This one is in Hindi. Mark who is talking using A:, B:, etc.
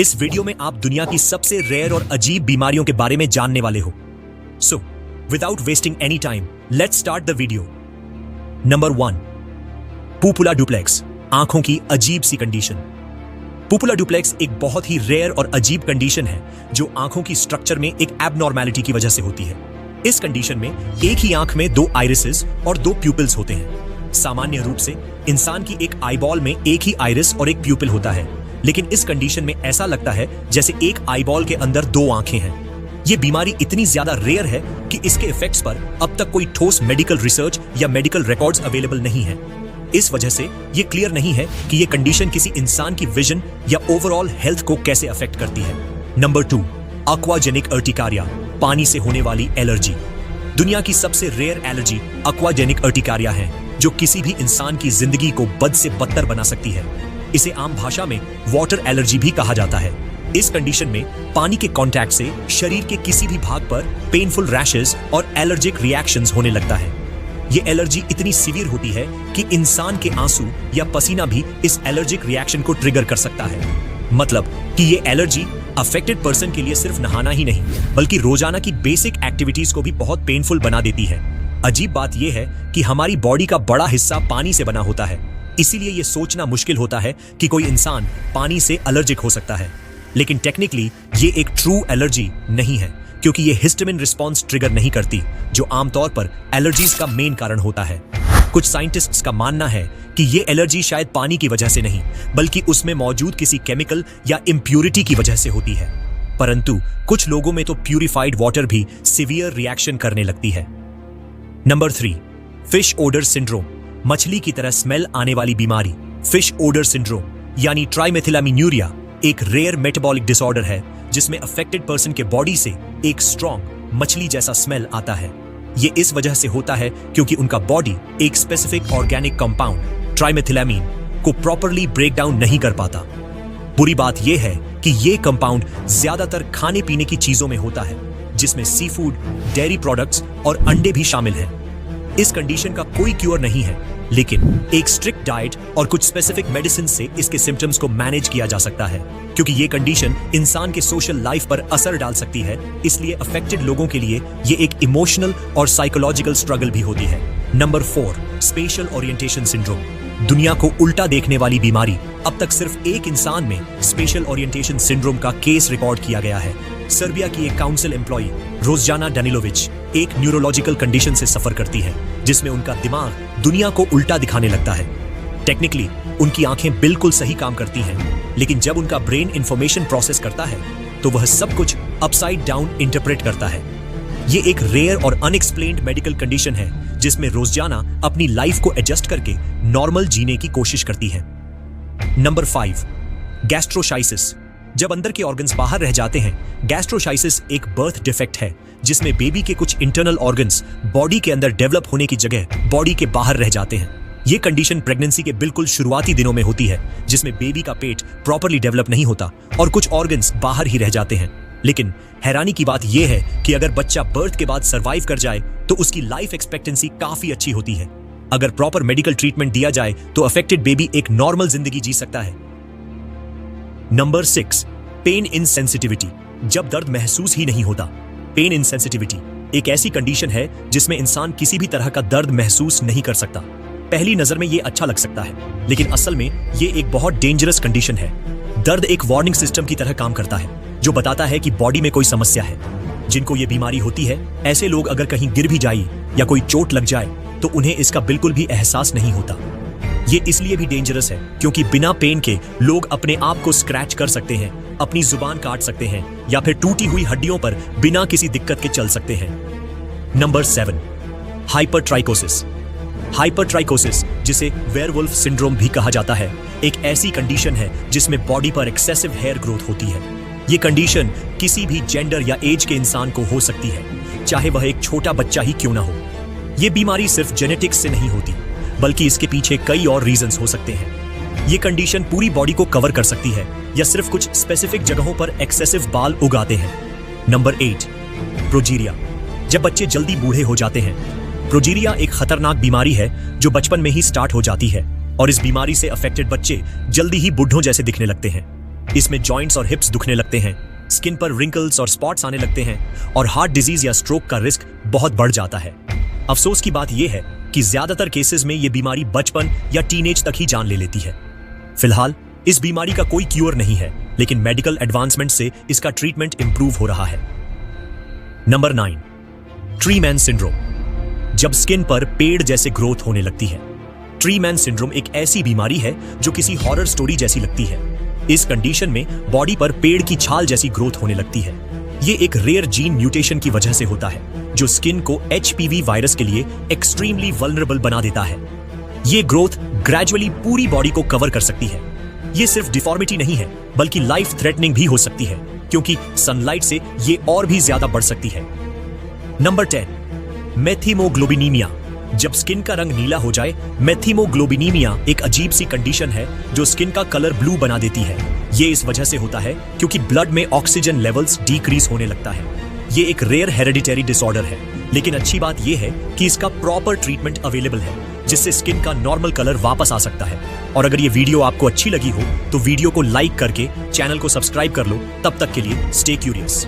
A: इस वीडियो में आप दुनिया की सबसे रेयर और अजीब बीमारियों के बारे में जानने वाले हो। So without wasting any time, let's start the video. Number 1, pupula duplex, आंखों की अजीब सी कंडीशन। पुपुला डुप्लेक्स एक बहुत ही रेयर और अजीब कंडीशन है जो आंखों की स्ट्रक्चर में एक एबनॉर्मेलिटी की वजह से होती है। इस कंडीशन में एक ही आंख में 2 आइरिसेस और 2 प्यूपिल्स होते हैं। सामान्य रूप से इंसान की एक आईबॉल में एक ही आइरिस और एक प्यूपिल होता है, लेकिन इस कंडीशन में ऐसा लगता है जैसे एक आईबॉल के अंदर 2 आंखें हैं। यह बीमारी इतनी ज्यादा रेयर है कि इसके इफेक्ट्स पर अब तक कोई ठोस मेडिकल रिसर्च या मेडिकल रिकॉर्ड्स अवेलेबल नहीं है। इस वजह से यह क्लियर नहीं है कि यह कंडीशन किसी इंसान की विजन या ओवरऑल हेल्थ को कैसे अफेक्ट करती है। नंबर 2, एक्वाजेनिक अर्टिकारिया, पानी से होने वाली एलर्जी। दुनिया की सबसे रेयर एलर्जी एक्वाजेनिक अर्टिकारिया है, जो किसी भी इंसान की जिंदगी को बद से बदतर बना सकती है। इसे आम भाषा में वाटर एलर्जी भी कहा जाता है। इस कंडीशन में पानी के कांटेक्ट से शरीर के किसी भी भाग पर पेनफुल रैशेस और एलर्जिक रिएक्शंस होने लगता है। ये एलर्जी इतनी सीवियर होती है कि इंसान के आंसू या पसीना भी इस एलर्जिक रिएक्शन को ट्रिगर कर सकता है। मतलब कि ये एलर्जी अफेक्टेड पर्सन के लिए सिर्फ नहाना ही नहीं, बल्कि रोजाना की बेसिक एक्टिविटीज को भी बहुत पेनफुल बना देती है। अजीब बात यह है कि हमारी बॉडी का बड़ा हिस्सा पानी से बना होता है, इसीलिए यह सोचना मुश्किल होता है कि कोई इंसान पानी से एलर्जिक हो सकता है। लेकिन टेक्निकली ये एक ट्रू एलर्जी नहीं है, क्योंकि ये हिस्टामिन रिस्पॉन्स ट्रिगर नहीं करती, जो आमतौर पर एलर्जीज का मेन कारण होता है। कुछ साइंटिस्ट्स का मानना है कि ये एलर्जी शायद पानी की वजह से नहीं, बल्कि उसमें मौजूद किसी केमिकल या इम्प्यूरिटी की वजह से होती है। परंतु कुछ लोगों में तो प्यूरिफाइड वाटर भी सिवियर रिएक्शन करने लगती है। नंबर 3, फिश ओडर सिंड्रोम, मछली की तरह स्मेल आने वाली बीमारी। फिश ओडर सिंड्रोम यानी ट्राइमेथिलामिन्यूरिया एक रेयर मेटाबॉलिक डिसऑर्डर है जिसमें अफेक्टेड पर्सन के बॉडी से एक स्ट्रॉन्ग मछली जैसा स्मेल आता है। ये इस वजह से होता है क्योंकि उनका बॉडी एक स्पेसिफिक ऑर्गेनिक कंपाउंड ट्राइमेथिलामीन को प्रॉपरली ब्रेक डाउन नहीं कर पाता। बुरी बात यह है कि यह कंपाउंड ज्यादातर खाने पीने की चीजों में होता है, जिसमें सी फूड, डेयरी प्रोडक्ट्स और अंडे भी शामिल हैं। इस कंडीशन का कोई क्योर नहीं है, लेकिन एक स्ट्रिक्ट डाइट और कुछ स्पेसिफिक मेडिसिन से इसके सिम्टम्स को मैनेज किया जा सकता है। क्योंकि ये कंडीशन इंसान के सोशल लाइफ पर असर डाल सकती है, इसलिए अफेक्टेड लोगों के लिए ये एक इमोशनल और साइकोलॉजिकल स्ट्रगल भी होती है। नंबर 4, स्पेशल ओरिएंटेशन सिंड्रोम, दुनिया को उल्टा देखने वाली बीमारी। अब तक सिर्फ एक इंसान में स्पेशल ओरिएंटेशन सिंड्रोम का केस रिकॉर्ड किया गया है। सर्बिया की एक काउंसिल एम्प्लॉई रोज़ाना डेनिलोविच एक न्यूरोलॉजिकल कंडीशन से सफर करती है, जिसमें उनका दिमाग दुनिया को उल्टा दिखाने लगता है। टेक्निकली उनकी आंखें बिल्कुल सही काम करती हैं, लेकिन जब उनका ब्रेन इंफॉर्मेशन प्रोसेस करता है तो वह सब कुछ अपसाइड डाउन इंटरप्रेट करता है। ये एक रेयर और अनएक्सप्लेन्ड मेडिकल कंडीशन है जिसमें रोजाना अपनी लाइफ को एडजस्ट करके नॉर्मल जीने की कोशिश करती है। नंबर 5, गैस्ट्रोशाइसिस, जब अंदर के ऑर्गन्स बाहर रह जाते हैं। गैस्ट्रोशाइसिस एक बर्थ डिफेक्ट है जिसमें बेबी के कुछ इंटरनल ऑर्गन्स बॉडी के अंदर डेवलप होने की जगह बॉडी के बाहर रह जाते हैं। यह कंडीशन प्रेगनेंसी के बिल्कुल शुरुआती दिनों में होती है, जिसमें बेबी का पेट प्रॉपरली डेवलप नहीं होता और कुछ ऑर्गन्स बाहर ही रह जाते हैं। लेकिन हैरानी की बात यह है कि अगर बच्चा बर्थ के बाद सर्वाइव कर जाए तो उसकी लाइफ एक्सपेक्टेंसी काफी अच्छी होती है। अगर प्रॉपर मेडिकल ट्रीटमेंट दिया जाए तो अफेक्टेड बेबी एक नॉर्मल जिंदगी जी सकता है। नंबर 6, पेन इनसेंसिटिविटी, जब दर्द महसूस ही नहीं होता। पेन इनसेंसिटिविटी एक ऐसी कंडीशन है जिसमें इंसान किसी भी तरह का दर्द महसूस नहीं कर सकता। पहली नजर में यह अच्छा लग सकता है, लेकिन असल में यह एक बहुत डेंजरस कंडीशन है। दर्द एक वार्निंग सिस्टम की तरह काम करता है, जो बताता है कि बॉडी में कोई समस्या है। जिनको यह बीमारी होती है, ऐसे लोग अगर कहीं गिर भी जाए या कोई चोट लग जाए तो उन्हें इसका बिल्कुल भी एहसास नहीं होता। ये इसलिए भी डेंजरस है क्योंकि बिना पेन के लोग अपने आप को स्क्रैच कर सकते हैं, अपनी जुबान काट सकते हैं या फिर टूटी हुई हड्डियों पर बिना किसी दिक्कत के चल सकते हैं। नंबर 7, हाइपरट्राइकोसिस। हाइपरट्राइकोसिस, जिसे वेयरवुल्फ सिंड्रोम भी कहा जाता है, एक ऐसी कंडीशन है जिसमें बॉडी पर एक्सेसिव हेयर ग्रोथ होती है। ये कंडीशन किसी भी जेंडर या एज के इंसान को हो सकती है, चाहे वह एक छोटा बच्चा ही क्यों ना हो। ये बीमारी सिर्फ जेनेटिक्स से नहीं होती, बल्कि इसके पीछे कई और रीजंस हो सकते हैं। ये कंडीशन पूरी बॉडी को कवर कर सकती है या सिर्फ कुछ स्पेसिफिक जगहों पर एक्सेसिव बाल उगाते हैं। नंबर 8, प्रोजीरिया, जब बच्चे जल्दी बूढ़े हो जाते हैं। प्रोजीरिया एक खतरनाक बीमारी है जो बचपन में ही स्टार्ट हो जाती है और इस बीमारी से अफेक्टेड बच्चे जल्दी ही बुढ़ों जैसे दिखने लगते हैं। इसमें जॉइंट्स और हिप्स दुखने लगते हैं, स्किन पर रिंकल्स और स्पॉट्स आने लगते हैं और हार्ट डिजीज या स्ट्रोक का रिस्क बहुत बढ़ जाता है। अफसोस की बात यह है कि ज्यादातर केसेस में यह बीमारी बचपन या टीनेज तक ही जान ले लेती है। फिलहाल इस बीमारी का कोई क्योर नहीं है, लेकिन मेडिकल एडवांसमेंट से इसका ट्रीटमेंट इंप्रूव हो रहा है। Number 9, tree man syndrome. जब स्किन पर पेड़ जैसे ग्रोथ होने लगती है। ट्री मैन सिंड्रोम एक ऐसी बीमारी है जो किसी हॉरर स्टोरी जैसी लगती है। इस कंडीशन में बॉडी पर पेड़ की छाल जैसी ग्रोथ होने लगती है। ये एक रेयर जीन म्यूटेशन की वजह से होता है, जो स्किन को HPV वायरस के लिए एक्सट्रीमली वल्नरेबल बना देता है। ये ग्रोथ ग्रेजुअली पूरी बॉडी को कवर कर सकती है। ये सिर्फ डिफॉर्मिटी नहीं है, बल्कि लाइफ थ्रेटनिंग भी हो सकती है, क्योंकि सनलाइट से ये और भी ज्यादा बढ़ सकती है। नंबर 10, मेथिमोग्लोबिनीमिया। जब स्किन का रंग नीला हो जाए, मेथिमोग्लोबिनीमिया एक अजीब सी कंडीशन है जो स्किन का कलर ब्लू बना देती है। ये इस वजह से होता है क्योंकि ब्लड में ऑक्सीजन लेवल्स डिक्रीज होने लगता है। ये एक रेयर हेरेडिटरी डिसऑर्डर है, लेकिन अच्छी बात यह है कि इसका प्रॉपर ट्रीटमेंट अवेलेबल है, जिससे स्किन का नॉर्मल कलर वापस आ सकता है। और अगर ये वीडियो आपको अच्छी लगी हो तो वीडियो को लाइक करके चैनल को सब्सक्राइब कर लो। तब तक के लिए स्टे क्यूरियस।